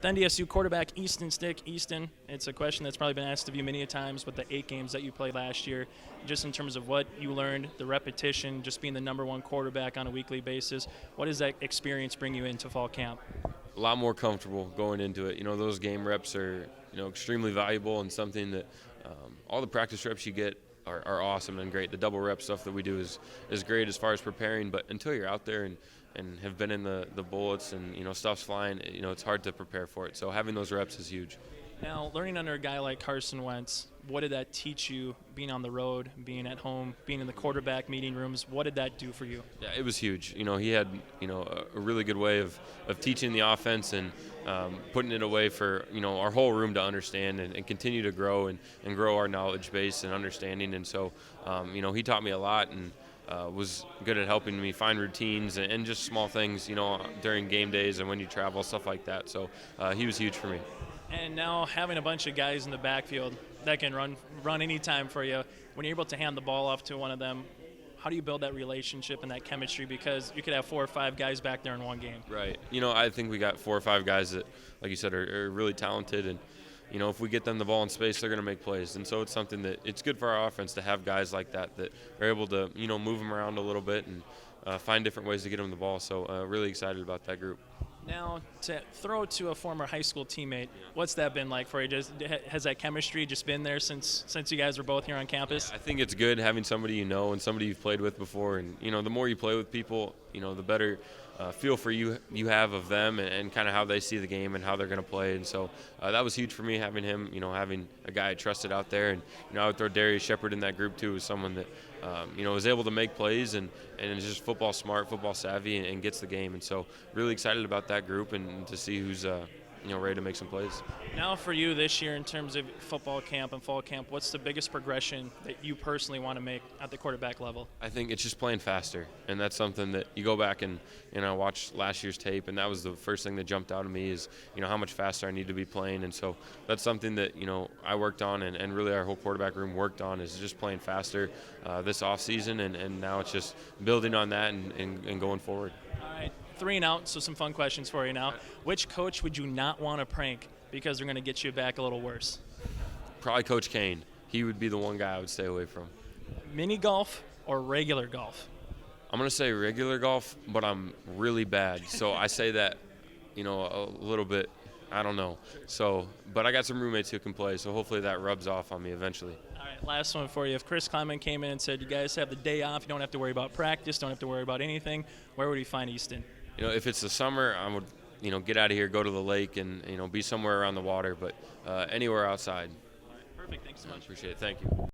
The NDSU quarterback Easton Stick. Easton, it's a question that's probably been asked of you many a times with the 8 games that you played last year, just in terms of what you learned, the repetition, just being the #1 quarterback on a weekly basis. What does that experience bring you into fall camp? A lot more comfortable going into it. Those game reps are, extremely valuable and something that all the practice reps you get are awesome and great. The double rep stuff that we do is great as far as preparing, but until you're out there and have been in the bullets and, stuff's flying, it's hard to prepare for it. So having those reps is huge. Now, learning under a guy like Carson Wentz, what did that teach you, being on the road, being at home, being in the quarterback meeting rooms? What did that do for you? Yeah, it was huge. He had, a really good way of teaching the offense and putting it away for, our whole room to understand and continue to grow and grow our knowledge base and understanding. And so, he taught me a lot and was good at helping me find routines and just small things, during game days and when you travel, stuff like that. So he was huge for me. And now having a bunch of guys in the backfield that can run anytime for you, when you're able to hand the ball off to one of them, how do you build that relationship and that chemistry? Because you could have 4 or 5 guys back there in one game. Right. I think we got 4 or 5 guys that, like you said, are really talented. And, if we get them the ball in space, they're going to make plays. And so it's something that it's good for our offense to have guys like that are able to, move them around a little bit and find different ways to get them the ball. So really excited about that group. Now, to throw to a former high school teammate, what's that been like for you? Has that chemistry just been there since you guys were both here on campus? Yeah, I think it's good having somebody and somebody you've played with before. And, the more you play with people, the better feel for you have of them and kind of how they see the game and how they're going to play. And so that was huge for me, having him, having a guy I trusted out there. And, I would throw Darius Shepard in that group too, as someone that, was able to make plays and is just football smart, football savvy, and gets the game. And so really excited about that group and to see who's ready to make some plays. Now for you this year, in terms of football camp and fall camp, what's the biggest progression that you personally want to make at the quarterback level? I think it's just playing faster, and that's something that you go back and I watched last year's tape, and that was the first thing that jumped out at me is how much faster I need to be playing. And so that's something that I worked on and really our whole quarterback room worked on, is just playing faster this off season, and now it's just building on that and going forward. All right. 3 and out, so some fun questions for you now. Which coach would you not want to prank because they're going to get you back a little worse? Probably Coach Kane. He would be the one guy I would stay away from. Mini golf or regular golf? I'm going to say regular golf, but I'm really bad. So I say that, a little bit, I don't know. So, but I got some roommates who can play, so hopefully that rubs off on me eventually. All right, last one for you. If Chris Kleiman came in and said, you guys have the day off, you don't have to worry about practice, don't have to worry about anything, where would he find Easton? If it's the summer, I would, get out of here, go to the lake, and, be somewhere around the water, but anywhere outside. All right, perfect. Thanks so much. Appreciate it. Thank you.